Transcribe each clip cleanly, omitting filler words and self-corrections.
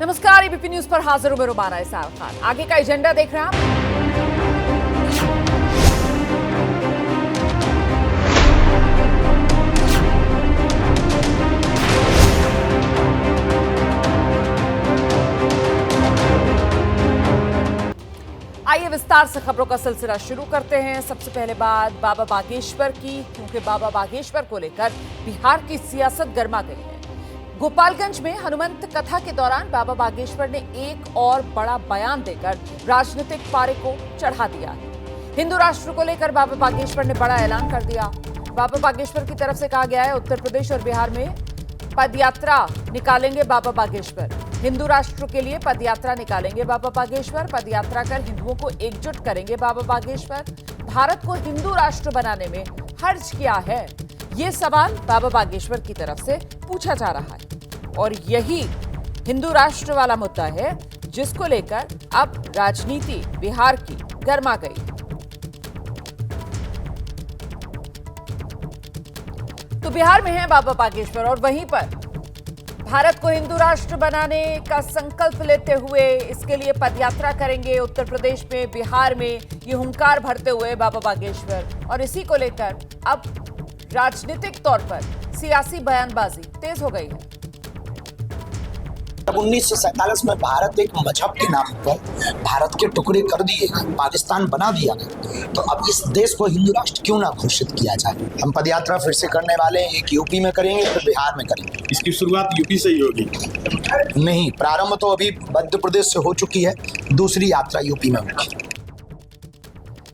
नमस्कार, ABP news पर हाजिर हूं मैं रुमाना इसार खान। आगे का एजेंडा देख रहे हैं आप। आइए विस्तार से खबरों का सिलसिला शुरू करते हैं। सबसे पहले बात बाबा बागेश्वर की, क्योंकि बाबा बागेश्वर को लेकर बिहार की सियासत गर्मा गई है। गोपालगंज में हनुमंत कथा के दौरान बाबा बागेश्वर ने एक और बड़ा बयान देकर राजनीतिक पारे को चढ़ा दिया है। हिंदू राष्ट्र को लेकर बाबा बागेश्वर ने बड़ा ऐलान कर दिया। बाबा बागेश्वर की तरफ से कहा गया है, उत्तर प्रदेश और बिहार में पदयात्रा निकालेंगे बाबा बागेश्वर। हिंदू राष्ट्र के लिए पदयात्रा निकालेंगे बाबा बागेश्वर। पदयात्रा कर हिंदुओं को एकजुट करेंगे बाबा बागेश्वर। भारत को हिंदू राष्ट्र बनाने में हर्ज क्या है, ये सवाल बाबा बागेश्वर की तरफ से पूछा जा रहा है। और यही हिंदू राष्ट्र वाला मुद्दा है जिसको लेकर अब राजनीति बिहार की गर्मा गई। तो बिहार में है बाबा बागेश्वर और वहीं पर भारत को हिंदू राष्ट्र बनाने का संकल्प लेते हुए इसके लिए पदयात्रा करेंगे उत्तर प्रदेश में, बिहार में, ये हुंकार भरते हुए बाबा बागेश्वर। और इसी को लेकर अब राजनीतिक तौर पर सियासी बयानबाजी तेज हो गई है। जब 1947 में भारत एक मजहब के नाम पर भारत के टुकड़े कर दिए गए, पाकिस्तान बना दिया गया, तो अब इस देश को हिंदू राष्ट्र क्यों ना घोषित किया जाए। हम पदयात्रा फिर से करने वाले हैं, एक यूपी में करेंगे फिर बिहार में करेंगे। इसकी शुरुआत यूपी से ही होगी? नहीं, प्रारंभ तो अभी मध्य प्रदेश से हो चुकी है, दूसरी यात्रा यूपी में होगी।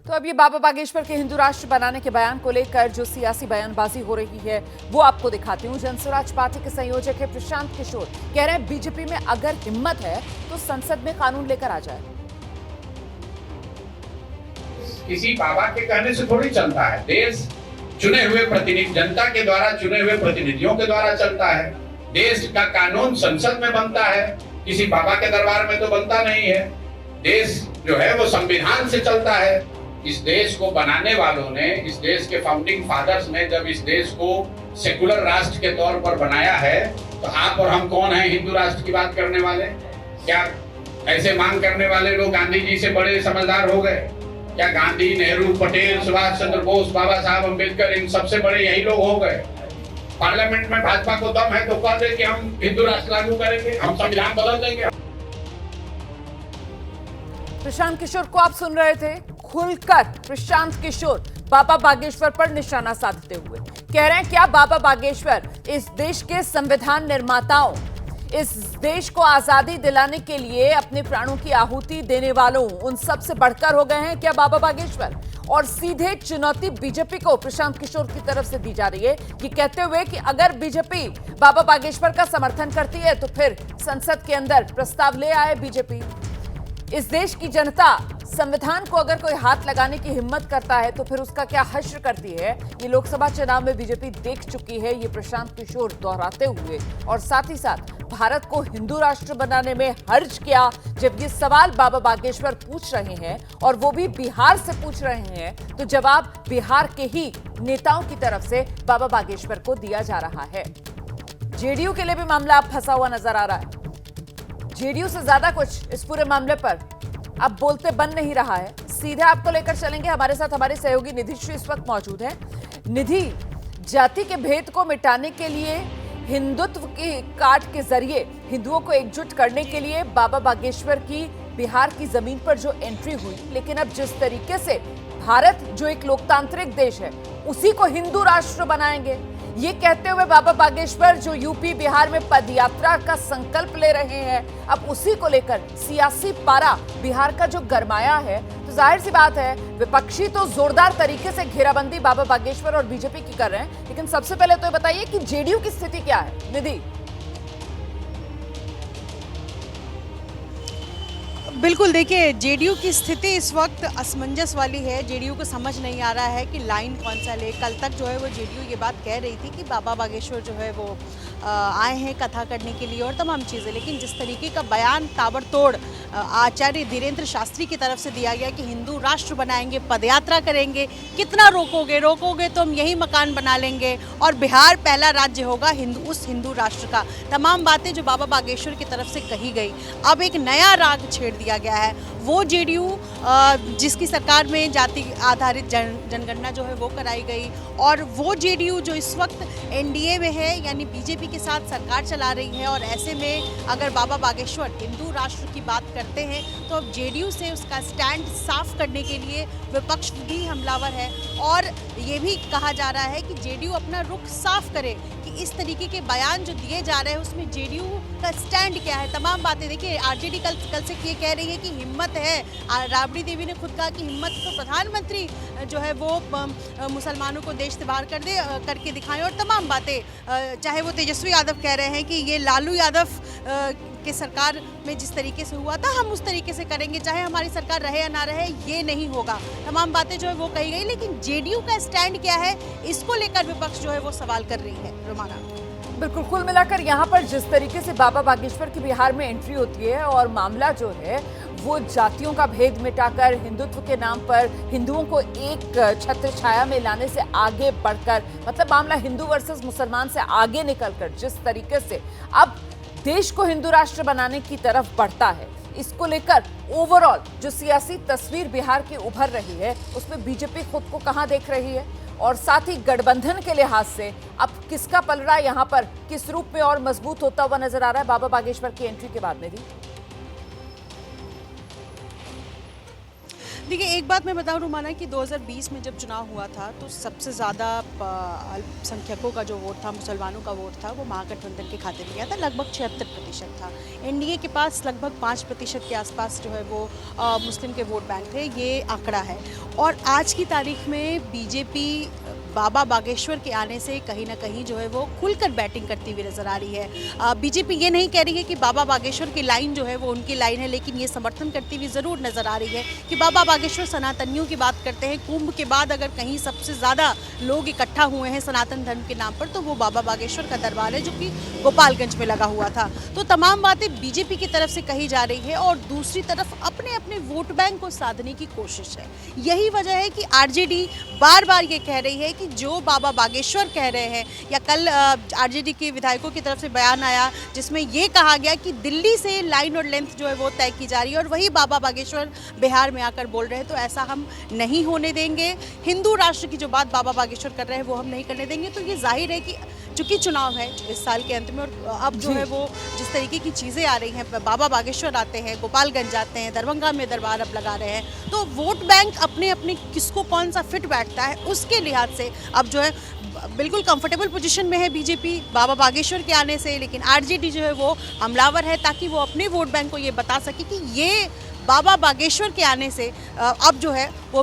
तो अब ये बाबा बागेश्वर के हिंदू राष्ट्र बनाने के बयान को लेकर जो सियासी बयानबाजी हो रही है वो आपको दिखाती हूँ। जनस्वराज पार्टी के संयोजक है प्रशांत किशोर, कह रहे हैं बीजेपी में अगर हिम्मत है तो संसद में कानून लेकर आ जाए। किसी बाबा के कहने से थोड़ी चलता है। देश चुने हुए प्रतिनिधि, जनता के द्वारा चुने हुए प्रतिनिधियों के द्वारा चलता है। देश का कानून संसद में बनता है, किसी बाबा के दरबार में तो बनता नहीं है। देश जो है वो संविधान से चलता है। इस देश को बनाने वालों ने, इस देश के फाउंडिंग फादर्स ने जब इस देश को सेकुलर राष्ट्र के तौर पर बनाया है, तो आप और हम कौन हैं हिंदू राष्ट्र की बात करने वाले? क्या ऐसे मांग करने वाले लोग गांधी जी से बड़े समझदार हो गए? क्या गांधी, नेहरू, पटेल, सुभाष चंद्र बोस, बाबा साहब अम्बेडकर, इन सबसे बड़े यही लोग हो गए? पार्लियामेंट में भाजपा को दम है तो कह दे कि हम हिंदू राष्ट्र लागू करेंगे, हम संविधान बदल देंगे। प्रशांत किशोर को आप सुन रहे थे। खुलकर प्रशांत किशोर बाबा बागेश्वर पर निशाना साधते हुए कह रहे हैं, क्या बाबा बागेश्वर इस देश के संविधान निर्माताओं, इस देश को आजादी दिलाने के लिए अपने प्राणों की आहुति देने वालों, उन सब से बढ़कर हो गए हैं क्या बाबा बागेश्वर? और सीधे चुनौती बीजेपी को प्रशांत किशोर की तरफ से दी जा रही है, कि कहते हुए कि अगर बीजेपी बाबा बागेश्वर का समर्थन करती है तो फिर संसद के अंदर प्रस्ताव ले आए बीजेपी। इस देश की जनता संविधान को अगर कोई हाथ लगाने की हिम्मत करता है तो फिर उसका क्या हश्र करती है, ये लोकसभा चुनाव में बीजेपी देख चुकी है, ये प्रशांत किशोर दोहराते हुए। और साथ ही साथ भारत को हिंदू राष्ट्र बनाने में हर्ज क्या, जब ये सवाल बाबा बागेश्वर पूछ रहे हैं और वो भी बिहार से पूछ रहे हैं, तो जवाब बिहार के ही नेताओं की तरफ से बाबा बागेश्वर को दिया जा रहा है। जेडीयू के लिए भी मामला अब फंसा हुआ नजर आ रहा है। जेडीयू से ज्यादा कुछ इस पूरे मामले पर अब बोलते बन नहीं रहा है। सीधे आपको लेकर चलेंगे, हमारे साथ हमारे सहयोगी निधि श्री इस वक्त मौजूद हैं। निधि, जाति के भेद को मिटाने के लिए, हिंदुत्व की काट के जरिए हिंदुओं को एकजुट करने के लिए बाबा बागेश्वर की बिहार की जमीन पर जो एंट्री हुई, लेकिन अब जिस तरीके से भारत जो एक लोकतांत्रिक देश है उसी को हिंदू राष्ट्र बनाएंगे, ये कहते हुए बाबा बागेश्वर जो यूपी बिहार में पदयात्रा का संकल्प ले रहे हैं, अब उसी को लेकर सियासी पारा बिहार का जो गरमाया है, तो जाहिर सी बात है विपक्षी तो जोरदार तरीके से घेराबंदी बाबा बागेश्वर और बीजेपी की कर रहे हैं। लेकिन सबसे पहले तो ये बताइए कि जेडीयू की स्थिति क्या है। निधि, बिल्कुल, देखिए जेडीयू की स्थिति इस वक्त असमंजस वाली है। जेडीयू को समझ नहीं आ रहा है कि लाइन कौन सा ले। कल तक जो है वो जेडीयू ये बात कह रही थी कि बाबा बागेश्वर जो है वो आए हैं कथा करने के लिए और तमाम चीज़ें, लेकिन जिस तरीके का बयान ताबड़तोड़ आचार्य धीरेन्द्र शास्त्री की तरफ से दिया गया कि हिंदू राष्ट्र बनाएंगे, पदयात्रा करेंगे, कितना रोकोगे तो हम यही मकान बना लेंगे और बिहार पहला राज्य होगा उस हिंदू राष्ट्र का। तमाम बातें जो बाबा बागेश्वर की तरफ से कही गई, अब एक नया राग छेड़ दिया गया है। वो जेडीयू जिसकी सरकार में जाति आधारित जनगणना जो है वो कराई गई और वो जेडीयू जो इस वक्त एनडीए में है, यानी बीजेपी के साथ सरकार चला रही है, और ऐसे में अगर बाबा बागेश्वर हिंदू राष्ट्र की बात करते हैं तो अब जेडीयू से उसका स्टैंड साफ करने के लिए विपक्ष भी हमलावर है। और ये भी कहा जा रहा है कि जेडीयू अपना रुख साफ करे कि इस तरीके के बयान जो दिए जा रहे हैं उसमें जेडीयू का स्टैंड क्या है। तमाम बातें देखिए, आरजेडी कल से ये कह रही है कि हिम्मत है। राबड़ी देवी ने खुद कहा कि हिम्मत तो प्रधानमंत्री जो है वो मुसलमानों को देश से बाहर करके दिखाएं, और तमाम बातें। चाहे वो तेजस्वी यादव कह रहे हैं कि ये लालू यादव के सरकार में जिस तरीके से हुआ था हम उस तरीके से करेंगे, चाहे हमारी सरकार रहे या ना रहे, ये नहीं होगा। तमाम बातें जो है वो कही गई, लेकिन जेडीयू का स्टैंड क्या है इसको लेकर विपक्ष जो है वो सवाल कर रही है। रोमाना, बिल्कुल, कुल मिलाकर यहाँ पर जिस तरीके से बाबा बागेश्वर की बिहार में एंट्री होती है और मामला जो है वो जातियों का भेद मिटाकर हिंदुत्व के नाम पर हिंदुओं को एक छत्र छाया में लाने से आगे बढ़कर, मतलब मामला हिंदू वर्सेस मुसलमान से आगे निकलकर जिस तरीके से अब देश को हिंदू राष्ट्र बनाने की तरफ बढ़ता है, इसको लेकर ओवरऑल जो सियासी तस्वीर बिहार की उभर रही है उसमें बीजेपी खुद को कहां देख रही है और साथ ही गठबंधन के लिहाज से अब किसका पलड़ा यहां पर किस रूप में और मजबूत होता हुआ नजर आ रहा है बाबा बागेश्वर की एंट्री के बाद में भी। देखिए, एक बात मैं बताऊं रुमाना कि 2020 में जब चुनाव हुआ था तो सबसे ज़्यादा अल्पसंख्यकों का जो वोट था, मुसलमानों का वोट था, वो महागठबंधन के खाते में गया था। लगभग 76% था। एनडीए के पास लगभग 5% के आसपास जो है वो मुस्लिम के वोट बैंक थे। ये आंकड़ा है। और आज की तारीख में बीजेपी बाबा बागेश्वर के आने से कहीं ना कहीं जो है वो खुलकर बैटिंग करती हुई नजर आ रही है। बीजेपी ये नहीं कह रही है कि बाबा बागेश्वर की लाइन जो है वो उनकी लाइन है, लेकिन ये समर्थन करती हुई ज़रूर नजर आ रही है कि बाबा बागेश्वर सनातनियों की बात करते हैं। कुंभ के बाद अगर कहीं सबसे ज़्यादा लोग इकट्ठा हुए हैं सनातन धर्म के नाम पर तो वो बाबा बागेश्वर का दरबार है, जो कि गोपालगंज में लगा हुआ था। तो तमाम बातें बीजेपी की तरफ से कही जा रही है और दूसरी तरफ अपने अपने वोट बैंक को साधने की कोशिश है। यही वजह है कि आरजेडी बार बार ये कह रही है कि जो बाबा बागेश्वर कह रहे हैं, या कल आरजेडी के विधायकों की तरफ से बयान आया जिसमें ये कहा गया कि दिल्ली से लाइन और लेंथ जो है वो तय की जा रही है और वही बाबा बागेश्वर बिहार में आकर बोल रहे हैं, तो ऐसा हम नहीं होने देंगे। हिंदू राष्ट्र की जो बात बाबा बागेश्वर कर रहे हैं वो हम नहीं करने देंगे। तो ये जाहिर है कि चूंकि चुनाव है इस साल के अंत में और अब जो है वो जिस तरीके की चीज़ें आ रही हैं, बाबा बागेश्वर आते हैं, गोपालगंज आते हैं, दरभंगा में दरबार अब लगा रहे हैं, तो वोट बैंक अपने अपने किसको कौन सा फिट बैठता है उसके लिहाज से अब जो है बिल्कुल कंफर्टेबल पोजीशन में है बीजेपी बाबा बागेश्वर के आने से। लेकिन आरजेडी जो है वो हमलावर है ताकि वो अपने वोट बैंक को ये बता सके कि ये बाबा बागेश्वर के आने से अब जो है वो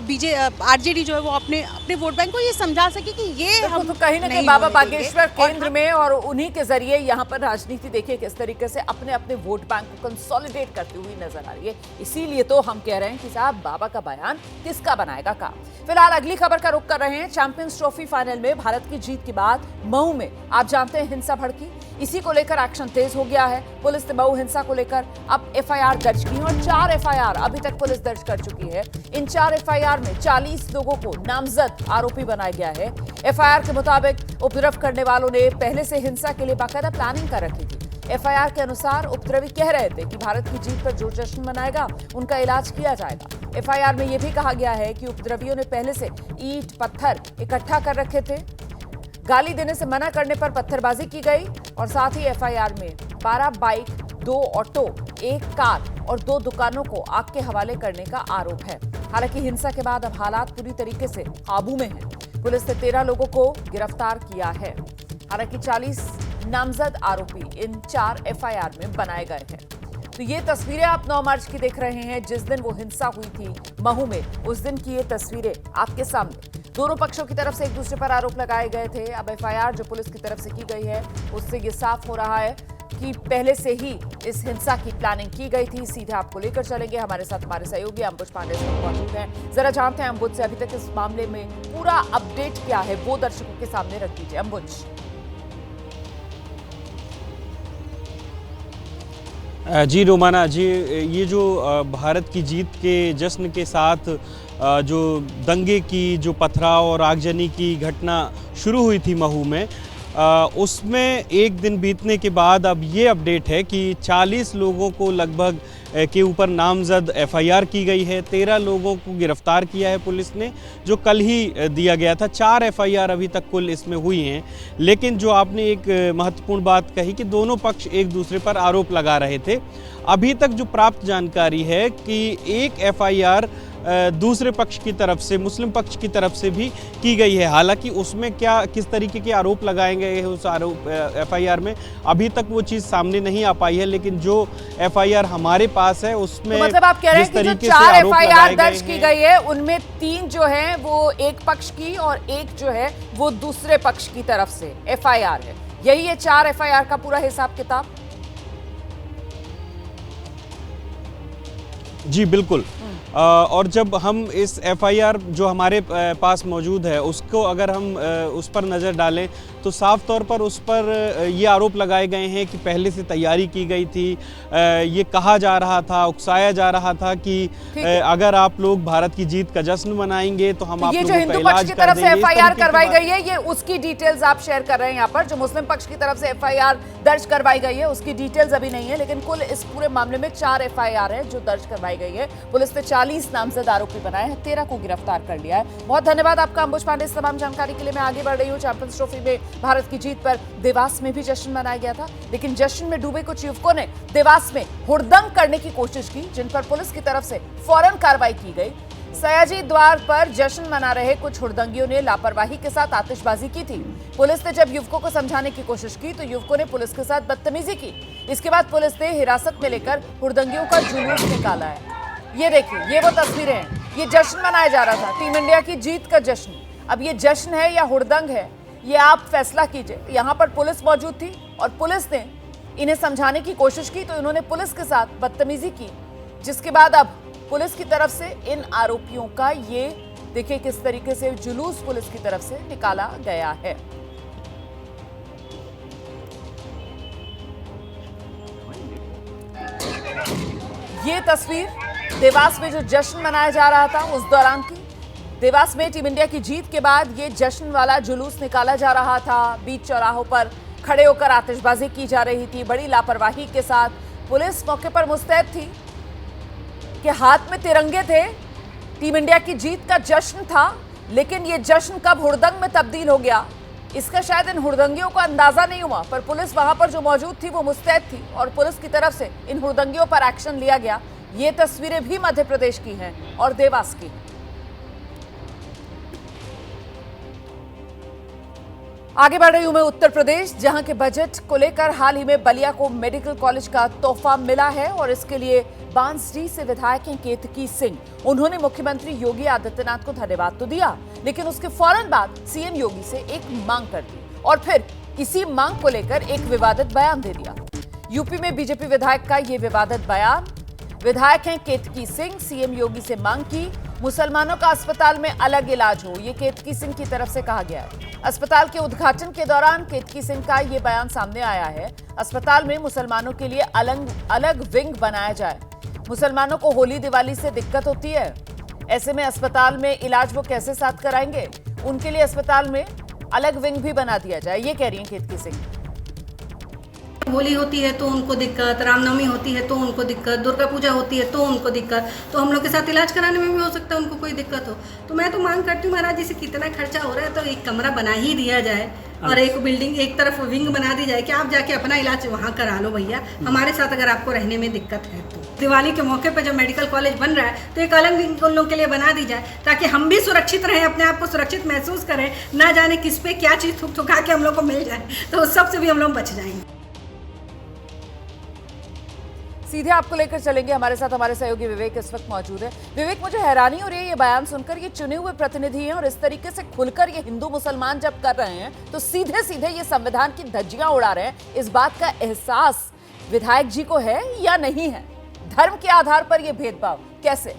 आरजेडी जो है वो अपने वोट बैंक को ये समझा सके कि ये हम तो कहीं ना कहीं बाबा बागेश्वर केंद्र में और उन्हीं के जरिए यहाँ पर राजनीति देखिए किस तरीके से अपने अपने वोट बैंक को कंसोलिडेट करती हुई नजर आ रही है। इसीलिए तो हम कह रहे हैं कि साहब बाबा का बयान किसका बनाएगा काम। फिलहाल अगली खबर का रुख कर रहे हैं। चैंपियंस ट्रॉफी फाइनल में भारत की जीत के बाद मऊ में आप जानते हैं हिंसा भड़की, इसी को लेकर एक्शन तेज हो गया है। पुलिस ने मऊ हिंसा को लेकर अब एफआईआर दर्ज की और 4 एफआईआर अभी तक पुलिस दर्ज कर चुकी है। इन 4 एफआईआर में 40 लोगों को नामजद आरोपी बनाया गया है। एफआईआर के मुताबिक उपद्रव करने वालों ने पहले से हिंसा के लिए बाकायदा प्लानिंग कर रखी थी। एफआईआर के अनुसार उपद्रवी कह रहे थे कि भारत की जीत पर जो जश्न मनाएगा उनका इलाज किया जाएगा। एफआईआर में यह भी कहा गया है कि उपद्रवियों ने पहले से ईंट पत्थर इकट्ठा कर रखे थे। गाली देने से मना करने पर पत्थरबाजी की गई और साथ ही एफआईआर में 12 बाइक, 2 ऑटो, 1 कार और 2 दुकानों को आग के हवाले करने का आरोप है। हालांकि हिंसा के बाद अब हालात पूरी तरीके से काबू में हैं। पुलिस ने 13 लोगों को गिरफ्तार किया है। हालांकि 40 नामजद आरोपी इन 4 एफआईआर में बनाए गए हैं। तो ये तस्वीरें आप 9 मार्च की देख रहे हैं, जिस दिन वो हिंसा हुई थी महू में, उस दिन की ये तस्वीरें आपके सामने। दोनों पक्षों की तरफ से एक दूसरे पर आरोप लगाए गए थे। अब एफआईआर जो पुलिस की तरफ से की गई है उससे ये साफ हो रहा है कि पहले से ही इस हिंसा की प्लानिंग की गई थी। सीधे आपको लेकर चलेंगे, हमारे साथ हमारे सहयोगी अंबुज पांडे मौजूद हैं। जरा जानते हैं अंबुज से अभी तक इस मामले में पूरा अपडेट क्या है, वो दर्शकों के सामने रख दीजिए अंबुज। जी रोमाना जी, ये जो भारत की जीत के जश्न के साथ जो दंगे की, जो पथराव और आगजनी की घटना शुरू हुई थी महू में, उसमें एक दिन बीतने के बाद अब ये अपडेट है कि 40 लोगों को लगभग के ऊपर नामजद एफआईआर की गई है। 13 लोगों को गिरफ्तार किया है पुलिस ने, जो कल ही दिया गया था। 4 एफआईआर अभी तक कुल इसमें हुई हैं। लेकिन जो आपने एक महत्वपूर्ण बात कही कि दोनों पक्ष एक दूसरे पर आरोप लगा रहे थे। अभी तक जो प्राप्त जानकारी है कि एक एफआईआर दूसरे पक्ष की तरफ से, मुस्लिम पक्ष की तरफ से भी की गई है। हालांकि उसमें क्या किस तरीके के आरोप लगाए गए हैं उस आरोप एफआईआर में, अभी तक वो चीज़ सामने नहीं आ पाई है। लेकिन जो एफआईआर हमारे पास है उसमें तो मतलब आप कह रहे हैं कि जो 4 एफआईआर दर्ज की गई है उनमें 3 जो है वो एक पक्ष की और एक जो है वो दूसरे पक्ष की तरफ से एफआईआर है। यही है 4 एफआईआर का पूरा हिसाब किताब? जी बिल्कुल। और जब हम इस एफआईआर जो हमारे पास मौजूद है उसको अगर हम उस पर नज़र डालें तो साफ तौर पर उस पर ये आरोप लगाए गए हैं कि पहले से तैयारी की गई थी। ये कहा जा रहा था, उकसाया जा रहा था कि अगर आप लोग भारत की जीत का जश्न मनाएंगे तो हम आप लोगों का इलाज की तरफ से एफआईआर करवाई गई है, ये उसकी डिटेल्स आप शेयर कर रहे हैं यहाँ पर। जो मुस्लिम पक्ष की तरफ से एफआईआर दर्ज करवाई गई है उसकी डिटेल्स अभी नहीं है, लेकिन कुल इस पूरे मामले में 4 एफआईआर है जो दर्ज करवाई गई है। पुलिस ने 40 नामजद आरोपी बनाए हैं, 13 को गिरफ्तार कर लिया है। बहुत धन्यवाद आपका अंबुज पांडे। इस तमाम जानकारी के लिए मैं आगे बढ़ रही हूँ। चैंपियंस ट्रॉफी में भारत की जीत पर देवास में भी जश्न मनाया गया था, लेकिन जश्न में डूबे कुछ युवकों ने देवास में हुड़दंग करने की कोशिश की, जिन पर पुलिस की तरफ से फौरन कार्रवाई की गई। सयाजी द्वार पर जश्न मना रहे कुछ हुड़दंगियों ने लापरवाही के साथ आतिशबाजी की थी। पुलिस ने जब युवकों को समझाने की कोशिश की तो युवकों ने पुलिस के साथ बदतमीजी की। इसके बाद पुलिस ने हिरासत में लेकर हुड़दंगियों का जुलूस निकाला है। ये देखिए, ये वो तस्वीरें हैं। ये जश्न मनाया जा रहा था, टीम इंडिया की जीत का जश्न। अब ये जश्न है या हुड़दंग है, ये आप फैसला कीजिए। यहाँ पर पुलिस मौजूद थी और पुलिस ने इन्हें समझाने की कोशिश की तो इन्होंने पुलिस के साथ बदतमीजी की, जिसके बाद अब पुलिस की तरफ से इन आरोपियों का ये देखिए किस तरीके से जुलूस पुलिस की तरफ से निकाला गया है। ये तस्वीर देवास में जो जश्न मनाया जा रहा था उस दौरान की। देवास में टीम इंडिया की जीत के बाद ये जश्न वाला जुलूस निकाला जा रहा था। बीच चौराहों पर खड़े होकर आतिशबाजी की जा रही थी बड़ी लापरवाही के साथ। पुलिस मौके पर मुस्तैद थी कि हाथ में तिरंगे थे, टीम इंडिया की जीत का जश्न था, लेकिन ये जश्न कब हुड़दंग में तब्दील हो गया इसका शायद इन हुड़दंगियों को अंदाजा नहीं हुआ। पर पुलिस वहां पर जो मौजूद थी वो मुस्तैद थी और पुलिस की तरफ से इन हुड़दंगियों पर एक्शन लिया गया। ये तस्वीरें भी मध्य प्रदेश की हैं और देवास की। आगे बढ़ रही हूं मैं उत्तर प्रदेश, जहां के बजट को लेकर हाल ही में बलिया को मेडिकल कॉलेज का तोहफा मिला है और इसके लिए बांसडीह से विधायक हैं केतकी सिंह। उन्होंने मुख्यमंत्री योगी आदित्यनाथ को धन्यवाद तो दिया, लेकिन उसके फौरन बाद सीएम योगी से एक मांग कर दी और फिर इसी मांग को लेकर एक विवादित बयान दे दिया। यूपी में बीजेपी विधायक का ये विवादित बयान। विधायक हैं केतकी सिंह, सीएम योगी से मांग की मुसलमानों का अस्पताल में अलग इलाज हो, ये केतकी सिंह की तरफ से कहा गया है। अस्पताल के उद्घाटन के दौरान केतकी सिंह का ये बयान सामने आया है। अस्पताल में मुसलमानों के लिए अलग विंग बनाया जाए। मुसलमानों को होली दिवाली से दिक्कत होती है, ऐसे में अस्पताल में इलाज वो कैसे साथ कराएंगे? उनके लिए अस्पताल में अलग विंग भी बना दिया जाए, ये कह रही हैं केतकी सिंह। होली होती है तो उनको दिक्कत, रामनवमी होती है तो उनको दिक्कत, दुर्गा पूजा होती है तो उनको दिक्कत, तो हम लोग के साथ इलाज कराने में भी हो सकता है उनको कोई दिक्कत हो। तो मैं तो मांग करती हूँ महाराज जी से, कितना खर्चा हो रहा है तो एक कमरा बना ही दिया जाए और एक बिल्डिंग एक तरफ विंग बना दी जाए कि आप जाके अपना इलाज वहाँ करा लो भैया, हमारे साथ अगर आपको रहने में दिक्कत है तो। दिवाली के मौके पर जब मेडिकल कॉलेज बन रहा है तो एक अलग विंग उन लोगों के लिए बना दी जाए ताकि हम भी सुरक्षित रहें, अपने आप को सुरक्षित महसूस करें, ना जाने किस पे क्या चीज़ थुक थुका के हम लोग को मिल जाए, तो उस सब से भी हम लोग बच जाएंगे। सीधे आपको लेकर चलेंगे, हमारे साथ हमारे सहयोगी विवेक इस वक्त मौजूद है। विवेक, मुझे हैरानी हो रही है ये बयान सुनकर, ये चुने हुए प्रतिनिधि हैं और इस तरीके से खुलकर ये हिंदू मुसलमान जब कर रहे हैं तो सीधे सीधे ये संविधान की धज्जियां उड़ा रहे हैं। इस बात का एहसास विधायक जी को है या नहीं है? धर्म के आधार पर यह भेदभाव कैसे?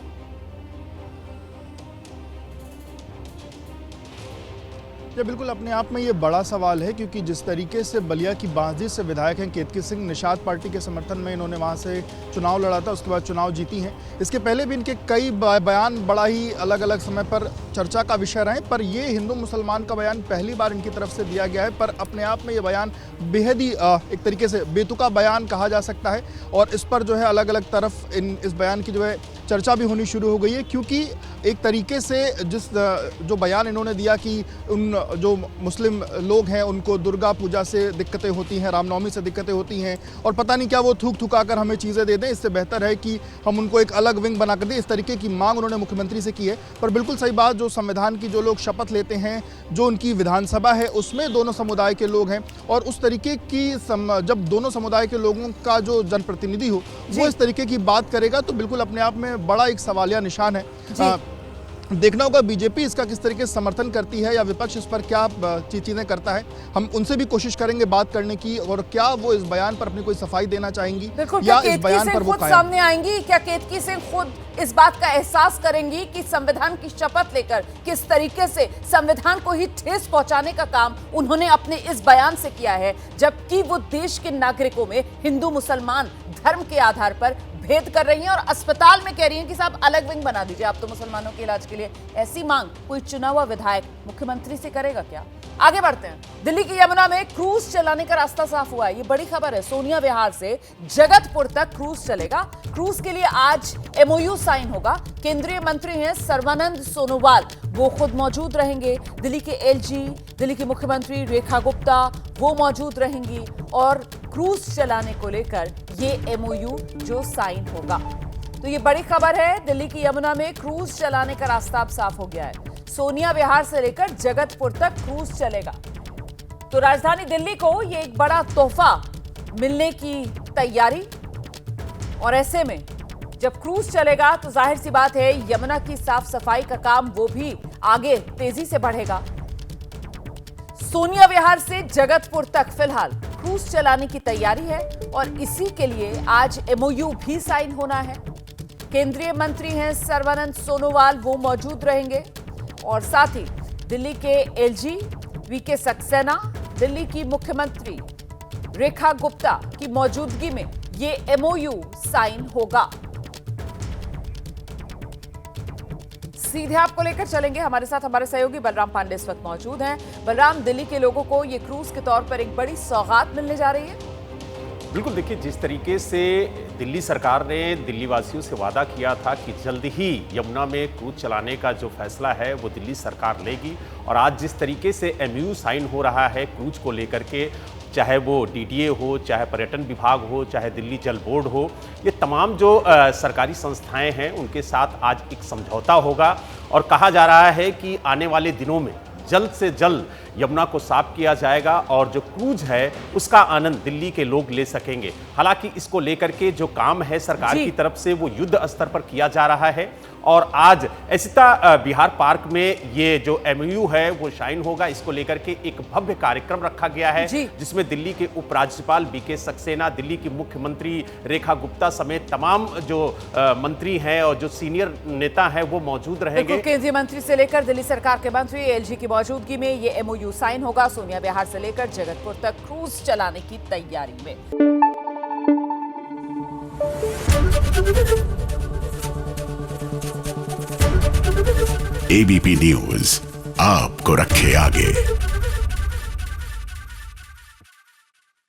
ये बिल्कुल अपने आप में ये बड़ा सवाल है, क्योंकि जिस तरीके से बलिया की बांसडीह से विधायक हैं केतकी सिंह, निषाद पार्टी के समर्थन में इन्होंने वहाँ से चुनाव लड़ा था, उसके बाद चुनाव जीती हैं। इसके पहले भी इनके कई बयान बड़ा ही अलग अलग समय पर चर्चा का विषय रहे, पर ये हिंदू मुसलमान का बयान पहली बार इनकी तरफ से दिया गया है। पर अपने आप में ये बयान बेहद ही एक तरीके से बेतुका बयान कहा जा सकता है, और इस पर जो है अलग अलग तरफ इस बयान की जो है चर्चा भी होनी शुरू हो गई है। क्योंकि एक तरीके से जो बयान इन्होंने दिया कि उन जो मुस्लिम लोग हैं उनको दुर्गा पूजा से दिक्कतें होती हैं, रामनवमी से दिक्कतें होती हैं, और पता नहीं क्या वो थूक थुकाकर हमें चीज़ें दे दें, इससे बेहतर है कि हम उनको एक अलग विंग बना कर दें। इस तरीके की मांग उन्होंने मुख्यमंत्री से की है। पर बिल्कुल सही बात, जो संविधान की जो लोग शपथ लेते हैं, जो उनकी विधानसभा है, उसमें दोनों समुदाय के लोग हैं, और उस तरीके की जब दोनों समुदाय के लोगों का जो जनप्रतिनिधि हो वो इस तरीके की बात करेगा तो बिल्कुल अपने आप में बड़ा एक सवालिया निशान है। देखना होगा बीजेपी इसका किस तरीके से समर्थन करती है या विपक्ष इस पर क्या चीजें करता है। हम उनसे भी कोशिश करेंगे बात करने की, और क्या वो इस बयान पर अपनी कोई सफाई देना चाहेंगी या इस बयान पर वो सामने आएंगी। क्या केतकी सिंह खुद इस बात का एहसास करेंगी कि संविधान की शपथ लेकर किस तरीके से संविधान को ही ठेस पहुंचाने का काम उन्होंने अपने इस बयान से किया है, जबकि वो देश के नागरिकों में हिंदू मुसलमान धर्म के आधार पर भेद कर रही हैं और अस्पताल में कह रही हैं कि साहब अलग विंग बना दीजिए आप तो मुसलमानों के इलाज के लिए। ऐसी मांग कोई चुना हुआ विधायक मुख्यमंत्री से करेगा क्या? आगे बढ़ते हैं। दिल्ली की यमुना में क्रूज चलाने का रास्ता साफ हुआ है, ये बड़ी खबर है। सोनिया विहार से जगतपुर तक क्रूज चलेगा। क्रूज के लिए आज एमओयू साइन होगा। केंद्रीय मंत्री हैं सर्बानंद सोनोवाल, वो खुद मौजूद रहेंगे। दिल्ली के एलजी, दिल्ली की मुख्यमंत्री रेखा गुप्ता, वो मौजूद रहेंगी, और क्रूज चलाने को लेकर ये एमओयू जो साइन होगा। तो ये बड़ी खबर है, दिल्ली की यमुना में क्रूज चलाने का रास्ता अब साफ हो गया है। सोनिया विहार से लेकर जगतपुर तक क्रूज चलेगा। तो राजधानी दिल्ली को ये एक बड़ा तोहफा मिलने की तैयारी, और ऐसे में जब क्रूज चलेगा तो जाहिर सी बात है यमुना की साफ सफाई का काम वो भी आगे तेजी से बढ़ेगा। सोनिया विहार से जगतपुर तक फिलहाल क्रूज चलाने की तैयारी है, और इसी के लिए आज एमओयू भी साइन होना है। केंद्रीय मंत्री हैं सर्बानंद सोनोवाल, वो मौजूद रहेंगे, और साथ ही दिल्ली के एलजी वीके सक्सेना, दिल्ली की मुख्यमंत्री रेखा गुप्ता की मौजूदगी में ये एमओयू साइन होगा। सीधे आपको लेकर चलेंगे, हमारे साथ हमारे सहयोगी बलराम पांडे इस वक्त मौजूद हैं। बलराम, दिल्ली के लोगों को ये क्रूज के तौर पर एक बड़ी सौगात मिलने जा रही है। बिल्कुल, देखिए जिस तरीके से दिल्ली सरकार ने दिल्ली वासियों से वादा किया था कि जल्द ही यमुना में क्रूज चलाने का जो फैसला है वो दिल्ली सरकार लेगी, और आज जिस तरीके से एमओयू साइन हो रहा है क्रूज को लेकर के, चाहे वो डीटीए हो, चाहे पर्यटन विभाग हो, चाहे दिल्ली जल बोर्ड हो, ये तमाम जो सरकारी संस्थाएं हैं उनके साथ आज एक समझौता होगा, और कहा जा रहा है कि आने वाले दिनों में जल्द से जल्द यमुना को साफ किया जाएगा, और जो क्रूज है उसका आनंद दिल्ली के लोग ले सकेंगे। हालांकि इसको लेकर के जो काम है सरकार की तरफ से वो युद्ध स्तर पर किया जा रहा है, और आज ऐसिता बिहार पार्क में ये जो एमओयू है वो साइन होगा। इसको लेकर के एक भव्य कार्यक्रम रखा गया है, जिसमें दिल्ली के उपराज्यपाल वीके सक्सेना, दिल्ली की मुख्यमंत्री रेखा गुप्ता समेत तमाम जो मंत्री हैं और जो सीनियर नेता हैं वो मौजूद रहेंगे। केंद्रीय मंत्री से लेकर दिल्ली सरकार के मंत्री, एलजी की मौजूदगी में ये एमओयू साइन होगा। सोनिया विहार से लेकर जगतपुर तक क्रूज चलाने की तैयारी में। एबीपी न्यूज आपको रखे आगे।